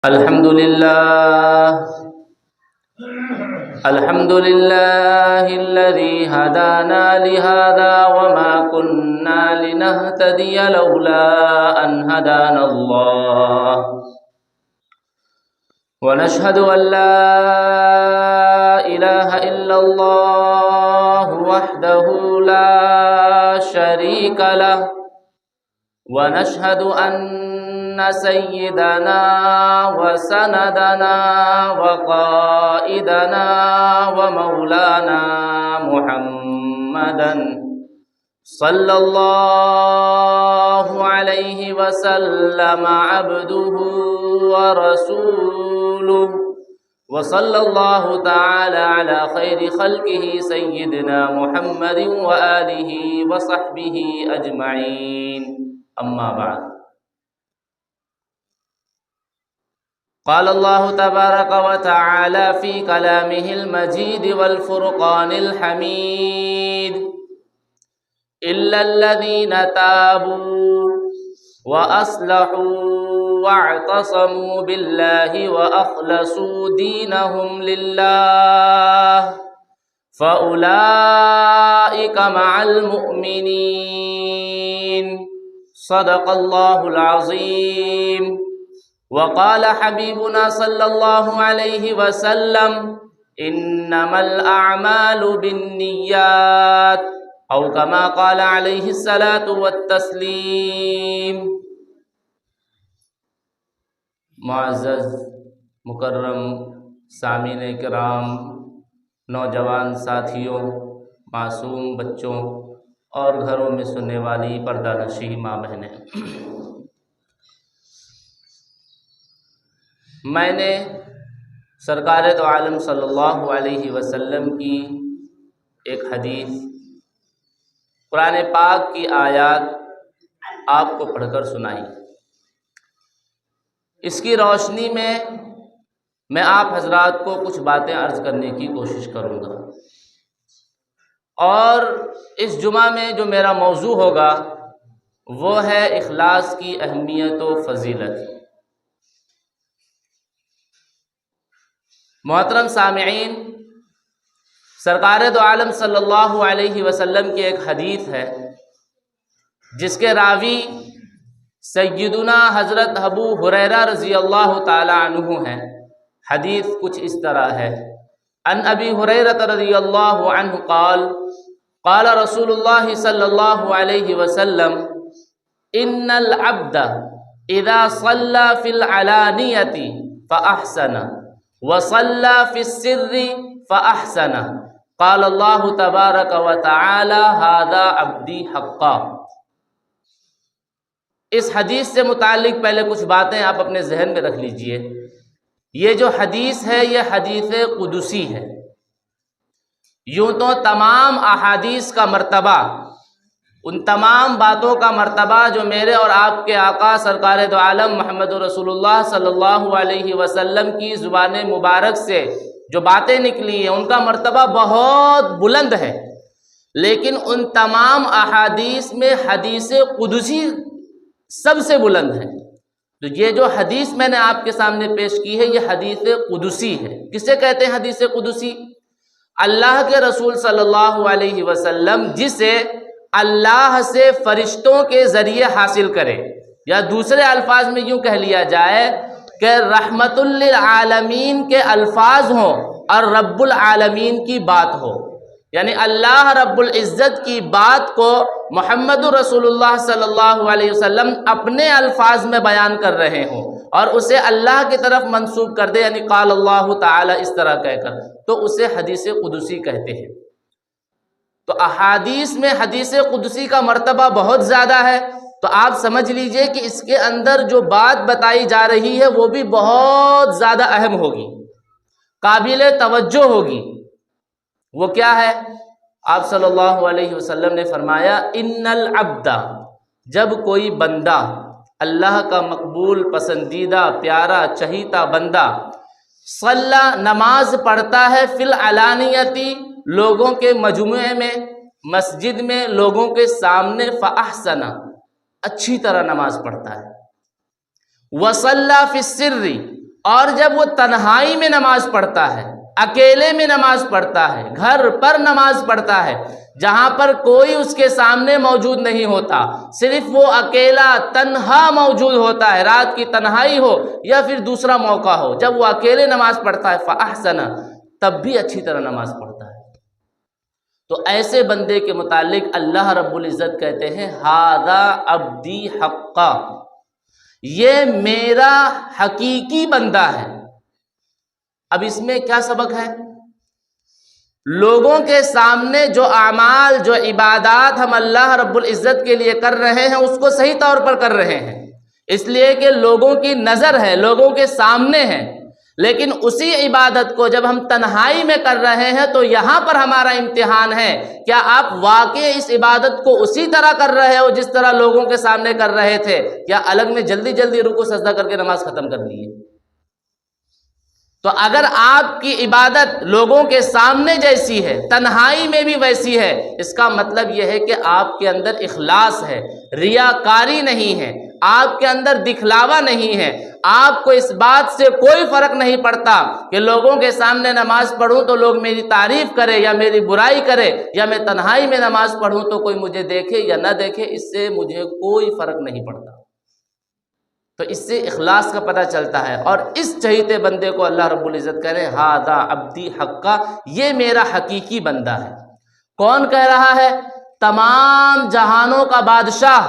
الحمد لله الحمد لله الذي هدانا لهذا وما كنا لنهتدي لولا أن هدانا الله ونشهد أن لا إله إلا الله وحده لا شريك له ونشهد أن سيدنا وسندنا وقائدنا ومولانا محمدا صلى الله عليه وسلم عبده ورسوله وصلى الله تعالى على خير خلقه سيدنا محمد وآله وصحبه أجمعين أما بعد قال الله تبارك وتعالى في كلامه المجيد والفرقان الحميد إلا الذين تابوا وأصلحوا واعتصموا بالله وأخلصوا دينهم لله فأولئك مع المؤمنين صدق الله العظيم. وقال حبيبنا صلى الله عليه وسلم إنما الأعمال بالنيات أو كما قال عليه الصلاة والتسليم. معزز مکرم سامعین کرام، نوجوان ساتھیوں، معصوم بچوں اور گھروں میں سننے والی پردہ نشین ماں بہنیں، میں نے سرکار دو عالم صلی اللہ علیہ وسلم کی ایک حدیث، قرآن پاک کی آیات آپ کو پڑھ کر سنائی۔ اس کی روشنی میں آپ حضرات کو کچھ باتیں عرض کرنے کی کوشش کروں گا، اور اس جمعہ میں جو میرا موضوع ہوگا وہ ہے اخلاص کی اہمیت و فضیلت۔ محترم سامعین، سرکار دو عالم صلی اللہ علیہ وسلم کی ایک حدیث ہے جس کے راوی سیدنا حضرت ابو ہریرہ رضی اللہ تعالی عنہ ہیں۔ حدیث کچھ اس طرح ہے: عن ابی ہریرہ رضی اللہ عنہ قال قال رسول اللہ صلی اللہ علیہ وسلم ان العبد اذا صلى في العلانیۃ فاحسن وصلى في السر فأحسن قال الله تبارك وتعالى هذا عبدي حقا۔ اس حدیث سے متعلق پہلے کچھ باتیں آپ اپنے ذہن میں رکھ لیجئے۔ یہ جو حدیث ہے یہ حدیث قدسی ہے۔ یوں تو تمام احادیث کا مرتبہ، ان تمام باتوں کا مرتبہ جو میرے اور آپ کے آقا سرکار دو عالم محمد رسول اللہ صلی اللہ علیہ وسلم کی زبان مبارک سے جو باتیں نکلی ہیں ان کا مرتبہ بہت بلند ہے، لیکن ان تمام احادیث میں حدیث قدسی سب سے بلند ہے۔ تو یہ جو حدیث میں نے آپ کے سامنے پیش کی ہے یہ حدیث قدسی ہے۔ کسے کہتے ہیں حدیث قدسی؟ اللہ کے رسول صلی اللہ علیہ وسلم جسے اللہ سے فرشتوں کے ذریعے حاصل کرے، یا دوسرے الفاظ میں یوں کہہ لیا جائے کہ رحمت للعالمین کے الفاظ ہوں اور رب العالمین کی بات ہو، یعنی اللہ رب العزت کی بات کو محمد رسول اللہ صلی اللہ علیہ وسلم اپنے الفاظ میں بیان کر رہے ہوں اور اسے اللہ کی طرف منسوب کر دے، یعنی قال اللہ تعالی اس طرح کہہ کر، تو اسے حدیث قدسی کہتے ہیں۔ تو احادیث میں حدیث قدسی کا مرتبہ بہت زیادہ ہے، تو آپ سمجھ لیجئے کہ اس کے اندر جو بات بتائی جا رہی ہے وہ بھی بہت زیادہ اہم ہوگی، قابل توجہ ہوگی۔ وہ کیا ہے؟ آپ صلی اللہ علیہ وسلم نے فرمایا ان العبد، جب کوئی بندہ، اللہ کا مقبول پسندیدہ پیارا چہیتا بندہ، صلی نماز پڑھتا ہے فی العلانیتی لوگوں کے مجموعے میں، مسجد میں، لوگوں کے سامنے، فاحسن اچھی طرح نماز پڑھتا ہے، وصلی فی السر اور جب وہ تنہائی میں نماز پڑھتا ہے، اکیلے میں نماز پڑھتا ہے، گھر پر نماز پڑھتا ہے، جہاں پر کوئی اس کے سامنے موجود نہیں ہوتا، صرف وہ اکیلا تنہا موجود ہوتا ہے، رات کی تنہائی ہو یا پھر دوسرا موقع ہو، جب وہ اکیلے نماز پڑھتا ہے فَأَحْسَنَ، تب بھی اچھی طرح نماز پڑھتا ہے۔ تو ایسے بندے کے متعلق اللہ رب العزت کہتے ہیں ہَذَا عَبْدِي حَقًّا، یہ میرا حقیقی بندہ ہے۔ اب اس میں کیا سبق ہے؟ لوگوں کے سامنے جو اعمال، جو عبادات ہم اللہ رب العزت کے لیے کر رہے ہیں اس کو صحیح طور پر کر رہے ہیں، اس لیے کہ لوگوں کی نظر ہے، لوگوں کے سامنے ہے، لیکن اسی عبادت کو جب ہم تنہائی میں کر رہے ہیں تو یہاں پر ہمارا امتحان ہے، کیا آپ واقعی اس عبادت کو اسی طرح کر رہے ہو جس طرح لوگوں کے سامنے کر رہے تھے، یا الگ میں جلدی جلدی رکوع سجدہ کر کے نماز ختم کر لیے؟ تو اگر آپ کی عبادت لوگوں کے سامنے جیسی ہے، تنہائی میں بھی ویسی ہے، اس کا مطلب یہ ہے کہ آپ کے اندر اخلاص ہے، ریاکاری نہیں ہے، آپ کے اندر دکھلاوا نہیں ہے، آپ کو اس بات سے کوئی فرق نہیں پڑتا کہ لوگوں کے سامنے نماز پڑھوں تو لوگ میری تعریف کرے یا میری برائی کرے، یا میں تنہائی میں نماز پڑھوں تو کوئی مجھے دیکھے یا نہ دیکھے، اس سے مجھے کوئی فرق نہیں پڑتا۔ تو اس سے اخلاص کا پتہ چلتا ہے، اور اس چہیتے بندے کو اللہ رب العزت کہہ رہے ہیں ہذا عبدی حقا، یہ میرا حقیقی بندہ ہے۔ کون کہہ رہا ہے؟ تمام جہانوں کا بادشاہ،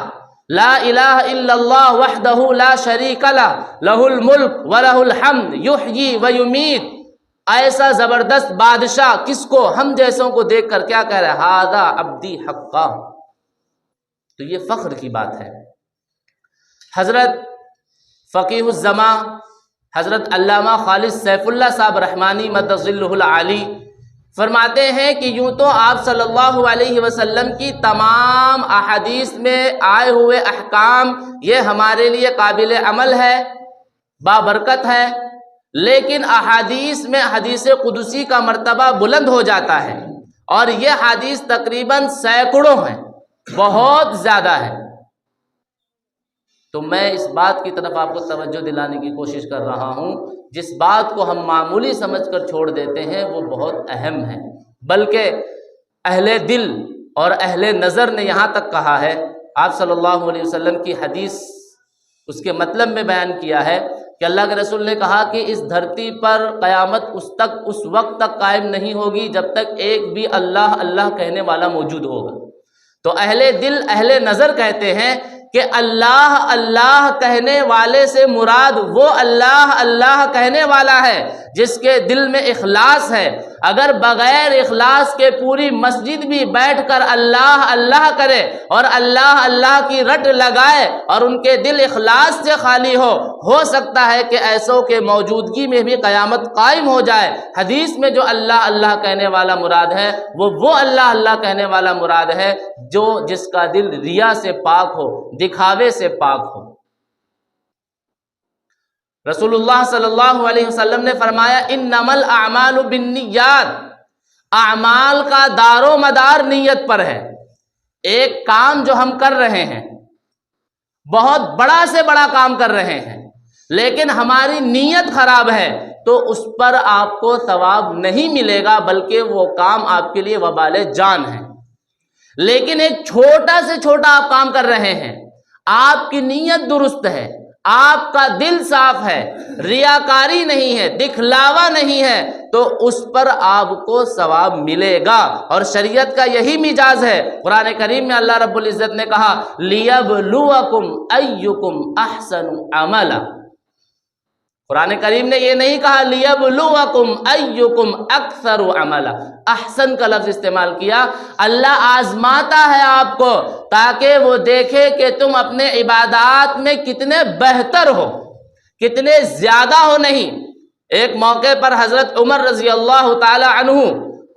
لا الہ الا اللہ وحدہ لا شریک لہ، لہ الملک ولہ الحمد یحیی ویمیت، ایسا زبردست بادشاہ کس کو؟ ہم جیسوں کو دیکھ کر کیا کہہ رہا ہے؟ ھذا عبدی حقا۔ تو یہ فخر کی بات ہے۔ حضرت فقیہ الزمان حضرت علامہ خالد سیف اللہ صاحب رحمانی مد ظلہ العالی فرماتے ہیں کہ یوں تو آپ صلی اللہ علیہ وسلم کی تمام احادیث میں آئے ہوئے احکام یہ ہمارے لیے قابل عمل ہے، بابرکت ہے، لیکن احادیث میں حدیث قدسی کا مرتبہ بلند ہو جاتا ہے، اور یہ حدیث تقریباً سینکڑوں ہیں، بہت زیادہ ہے۔ تو میں اس بات کی طرف آپ کو توجہ دلانے کی کوشش کر رہا ہوں، جس بات کو ہم معمولی سمجھ کر چھوڑ دیتے ہیں وہ بہت اہم ہے، بلکہ اہل دل اور اہل نظر نے یہاں تک کہا ہے، آپ صلی اللہ علیہ وسلم کی حدیث اس کے مطلب میں بیان کیا ہے کہ اللہ کے رسول نے کہا کہ اس دھرتی پر قیامت اس وقت تک قائم نہیں ہوگی جب تک ایک بھی اللہ اللہ کہنے والا موجود ہوگا۔ تو اہل دل، اہل نظر کہتے ہیں کہ اللہ اللہ کہنے والے سے مراد وہ اللہ اللہ کہنے والا ہے جس کے دل میں اخلاص ہے۔ اگر بغیر اخلاص کے پوری مسجد بھی بیٹھ کر اللہ اللہ کرے اور اللہ اللہ کی رٹ لگائے اور ان کے دل اخلاص سے خالی ہو سکتا ہے کہ ایسوں کے موجودگی میں بھی قیامت قائم ہو جائے۔ حدیث میں جو اللہ اللہ کہنے والا مراد ہے وہ اللہ اللہ کہنے والا مراد ہے جو جس کا دل ریا سے پاک ہو، دکھاوے سے پاک ہو۔ رسول اللہ صلی اللہ علیہ وسلم نے فرمایا انما الاعمال بالنیات، اعمال کا دار و مدار نیت پر ہے۔ ایک کام جو ہم کر رہے ہیں، بہت بڑا سے بڑا کام کر رہے ہیں، لیکن ہماری نیت خراب ہے تو اس پر آپ کو ثواب نہیں ملے گا، بلکہ وہ کام آپ کے لیے وبال جان ہے۔ لیکن ایک چھوٹا سے چھوٹا آپ کام کر رہے ہیں، آپ کی نیت درست ہے، آپ کا دل صاف ہے، ریاکاری نہیں ہے، دکھلاوا نہیں ہے، تو اس پر آپ کو ثواب ملے گا۔ اور شریعت کا یہی مزاج ہے۔ قرآن کریم میں اللہ رب العزت نے کہا لِيَبْلُوَكُمْ أَيُّكُمْ أَحْسَنُ عَمَلًا، قرآن کریم نے یہ نہیں کہا لِيَبْلُوَكُمْ أَيُّكُمْ أَكْثَرُ عَمَلًا، احسن کا لفظ استعمال کیا۔ اللہ آزماتا ہے آپ کو تاکہ وہ دیکھے کہ تم اپنے عبادات میں کتنے بہتر ہو، کتنے زیادہ ہو۔ نہیں، ایک موقع پر حضرت عمر رضی اللہ تعالی عنہ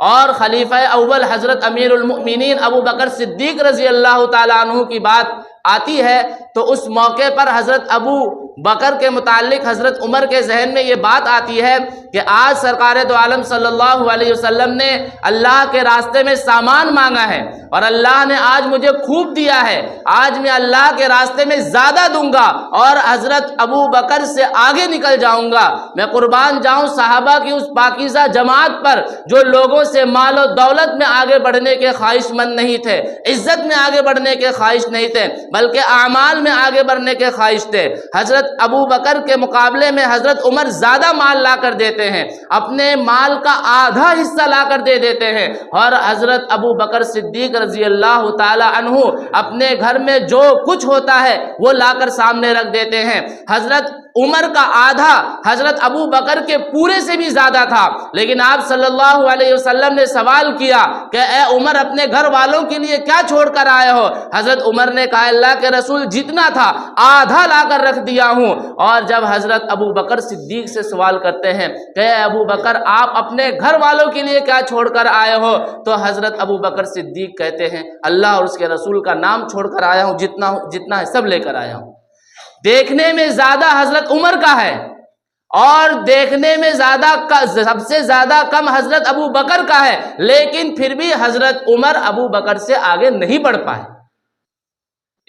اور خلیفہ اول حضرت امیر المؤمنین ابو بکر صدیق رضی اللہ تعالی عنہ کی بات آتی ہے، تو اس موقع پر حضرت ابو بکر کے متعلق حضرت عمر کے ذہن میں یہ بات آتی ہے کہ آج سرکار دو عالم صلی اللہ علیہ وسلم نے اللہ کے راستے میں سامان مانگا ہے اور اللہ نے آج مجھے خوب دیا ہے، آج میں اللہ کے راستے میں زیادہ دوں گا اور حضرت ابو بکر سے آگے نکل جاؤں گا۔ میں قربان جاؤں صحابہ کی اس پاکیزہ جماعت پر جو لوگوں سے مال و دولت میں آگے بڑھنے کے خواہش مند نہیں تھے، عزت میں آگے بڑھنے کے خواہش نہیں تھے، بلکہ اعمال میں آگے بڑھنے کے خواہش تھے۔ حضرت ابو بکر کے مقابلے میں حضرت عمر زیادہ مال لا کر دیتے ہیں، اپنے مال کا آدھا حصہ لا کر دے دیتے ہیں، اور حضرت ابو بکر صدیق رضی اللہ تعالی عنہ اپنے گھر میں جو کچھ ہوتا ہے وہ لا کر سامنے رکھ دیتے ہیں۔ حضرت عمر کا آدھا حضرت ابو بکر کے پورے سے بھی زیادہ تھا، لیکن آپ صلی اللہ علیہ وسلم نے سوال کیا کہ اے عمر اپنے گھر والوں کے لیے کیا چھوڑ کر آئے ہو؟ حضرت عمر نے کہا اللہ کے رسول جتنا تھا آدھا لا کر رکھ دیا ہوں۔ اور جب حضرت ابو بکر صدیق سے سوال کرتے ہیں کہ اے ابو بکر آپ اپنے گھر والوں کے لیے کیا چھوڑ کر آئے ہو؟ تو حضرت ابو بکر صدیق کہتے ہیں اللہ اور اس کے رسول کا نام چھوڑ کر آیا ہوں، جتنا ہے سب لے کر آیا ہوں۔ دیکھنے میں زیادہ حضرت عمر کا ہے اور دیکھنے میں سب سے زیادہ کم حضرت ابو بکر کا ہے، لیکن پھر بھی حضرت عمر ابو بکر سے آگے نہیں بڑھ پائے،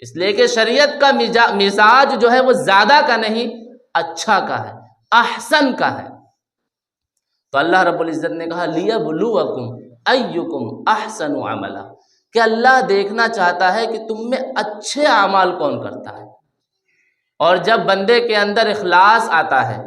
اس لیے کہ شریعت کا مزاج جو ہے وہ زیادہ کا نہیں اچھا کا ہے، احسن کا ہے۔ تو اللہ رب العزت نے کہا لِيَبْلُوَكُمْ أَيُّكُمْ أَحْسَنُ عَمَلًا، کہ اللہ دیکھنا چاہتا ہے کہ تم میں اچھے اعمال کون کرتا ہے۔ اور جب بندے کے اندر اخلاص آتا ہے،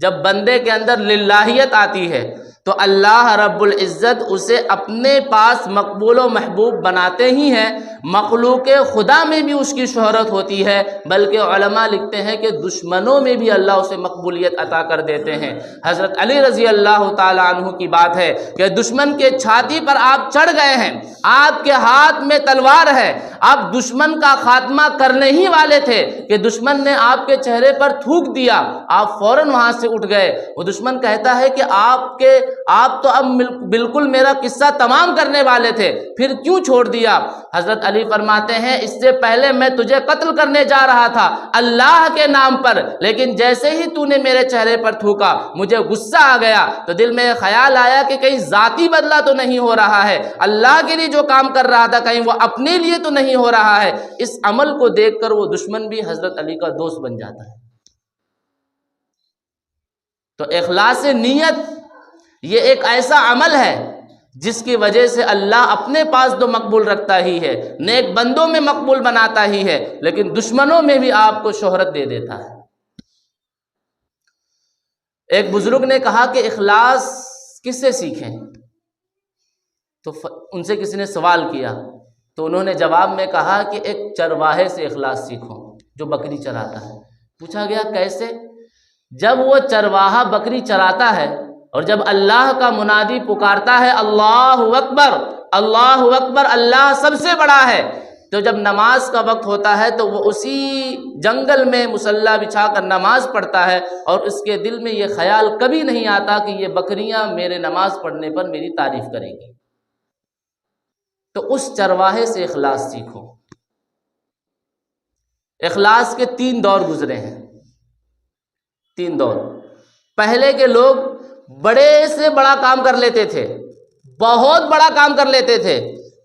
جب بندے کے اندر للہیت آتی ہے، تو اللہ رب العزت اسے اپنے پاس مقبول و محبوب بناتے ہی ہیں۔ مخلوق خدا میں بھی اس کی شہرت ہوتی ہے، بلکہ علماء لکھتے ہیں کہ دشمنوں میں بھی اللہ اسے مقبولیت عطا کر دیتے ہیں۔ حضرت علی رضی اللہ تعالی عنہ کی بات ہے کہ دشمن کے چھاتی پر آپ چڑھ گئے ہیں، آپ کے ہاتھ میں تلوار ہے، آپ دشمن کا خاتمہ کرنے ہی والے تھے کہ دشمن نے آپ کے چہرے پر تھوک دیا، آپ فوراً وہاں سے اٹھ گئے۔ وہ دشمن کہتا ہے کہ آپ تو اب بالکل میرا قصہ تمام کرنے والے تھے، پھر کیوں چھوڑ دیا؟ حضرت علی فرماتے ہیں اس سے پہلے میں تجھے قتل کرنے جا رہا تھا اللہ کے نام پر، لیکن جیسے ہی تو نے میرے چہرے پر تھوکا مجھے غصہ آ گیا، تو دل میں خیال آیا کہ کہیں ذاتی بدلہ تو نہیں ہو رہا ہے، اللہ کے لیے جو کام کر رہا تھا کہیں وہ اپنے لیے تو نہیں ہو رہا ہے۔ اس عمل کو دیکھ کر وہ دشمن بھی حضرت علی کا دوست بن جاتا ہے۔ تو اخلاص نیت یہ ایک ایسا عمل ہے جس کی وجہ سے اللہ اپنے پاس تو مقبول رکھتا ہی ہے، نیک بندوں میں مقبول بناتا ہی ہے، لیکن دشمنوں میں بھی آپ کو شہرت دے دیتا ہے۔ ایک بزرگ نے کہا کہ اخلاص کس سے سیکھیں؟ تو ان سے کسی نے سوال کیا تو انہوں نے جواب میں کہا کہ ایک چرواہے سے اخلاص سیکھو جو بکری چراتا ہے۔ پوچھا گیا کیسے؟ جب وہ چرواہا بکری چراتا ہے اور جب اللہ کا منادی پکارتا ہے اللہ اکبر اللہ اکبر اللہ سب سے بڑا ہے، تو جب نماز کا وقت ہوتا ہے تو وہ اسی جنگل میں مصلی بچھا کر نماز پڑھتا ہے اور اس کے دل میں یہ خیال کبھی نہیں آتا کہ یہ بکریاں میرے نماز پڑھنے پر میری تعریف کریں گی۔ تو اس چرواہے سے اخلاص سیکھو۔ اخلاص کے 3 دور گزرے ہیں، 3 دور۔ پہلے کے لوگ بڑے سے بڑا کام کر لیتے تھے، بہت بڑا کام کر لیتے تھے،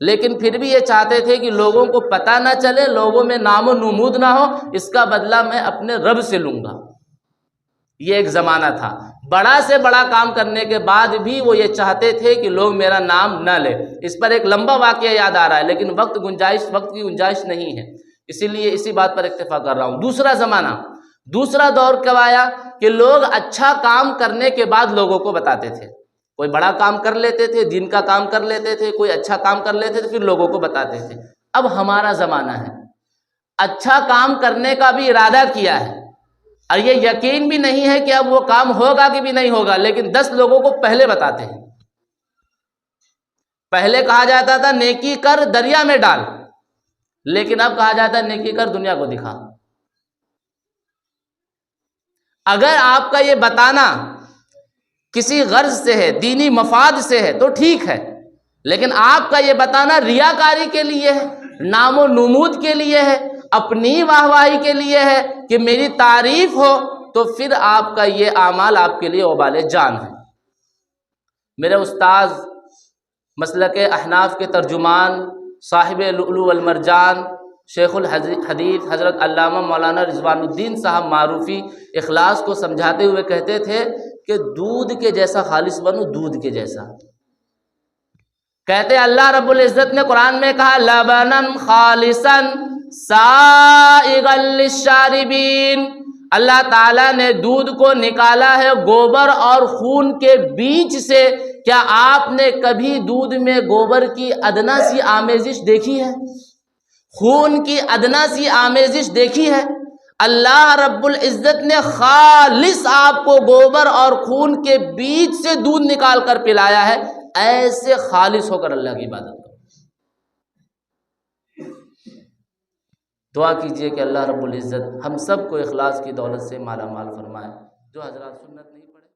لیکن پھر بھی یہ چاہتے تھے کہ لوگوں کو پتہ نہ چلے، لوگوں میں نام و نمود نہ ہو، اس کا بدلہ میں اپنے رب سے لوں گا۔ یہ ایک زمانہ تھا۔ بڑا سے بڑا کام کرنے کے بعد بھی وہ یہ چاہتے تھے کہ لوگ میرا نام نہ لے۔ اس پر ایک لمبا واقعہ یاد آ رہا ہے، لیکن وقت کی گنجائش نہیں ہے، اسی لیے اسی بات پر اکتفا کر رہا ہوں۔ دوسرا زمانہ، دوسرا دور کب آیا کہ لوگ اچھا کام کرنے کے بعد لوگوں کو بتاتے تھے۔ کوئی بڑا کام کر لیتے تھے، دین کا کام کر لیتے تھے، کوئی اچھا کام کر لیتے تھے، پھر لوگوں کو بتاتے تھے۔ اب ہمارا زمانہ ہے، اچھا کام کرنے کا بھی ارادہ کیا ہے اور یہ یقین بھی نہیں ہے کہ اب وہ کام ہوگا کہ بھی نہیں ہوگا، لیکن 10 لوگوں کو پہلے بتاتے ہیں۔ پہلے کہا جاتا تھا نیکی کر دریا میں ڈال، لیکن اب کہا جاتا ہے نیکی کر دنیا کو دکھا۔ اگر آپ کا یہ بتانا کسی غرض سے ہے، دینی مفاد سے ہے تو ٹھیک ہے، لیکن آپ کا یہ بتانا ریاکاری کے لیے ہے، نام و نمود کے لیے ہے، اپنی واہواہی کے لیے ہے کہ میری تعریف ہو، تو پھر آپ کا یہ اعمال آپ کے لیے وبال جان ہے۔ میرے استاذ مسلک احناف کے ترجمان صاحب لؤلؤ والمرجان شیخ الحدیث حضرت علامہ مولانا رضوان الدین صاحب معروفی اخلاص کو سمجھاتے ہوئے کہتے تھے کہ دودھ کے جیسا خالص بنو، دودھ کے جیسا۔ کہتے اللہ رب العزت نے قرآن میں کہا لبنن خالصا سائغا للشاربین، اللہ تعالیٰ نے دودھ کو نکالا ہے گوبر اور خون کے بیچ سے۔ کیا آپ نے کبھی دودھ میں گوبر کی ادنا سی آمیزش دیکھی ہے؟ خون کی ادنا سی آمیزش دیکھی ہے؟ اللہ رب العزت نے خالص آپ کو گوبر اور خون کے بیچ سے دودھ نکال کر پلایا ہے۔ ایسے خالص ہو کر اللہ کی عبادت کرو۔ دعا کیجئے کہ اللہ رب العزت ہم سب کو اخلاص کی دولت سے مالا مال فرمائے۔ جو حضرات سنت نہیں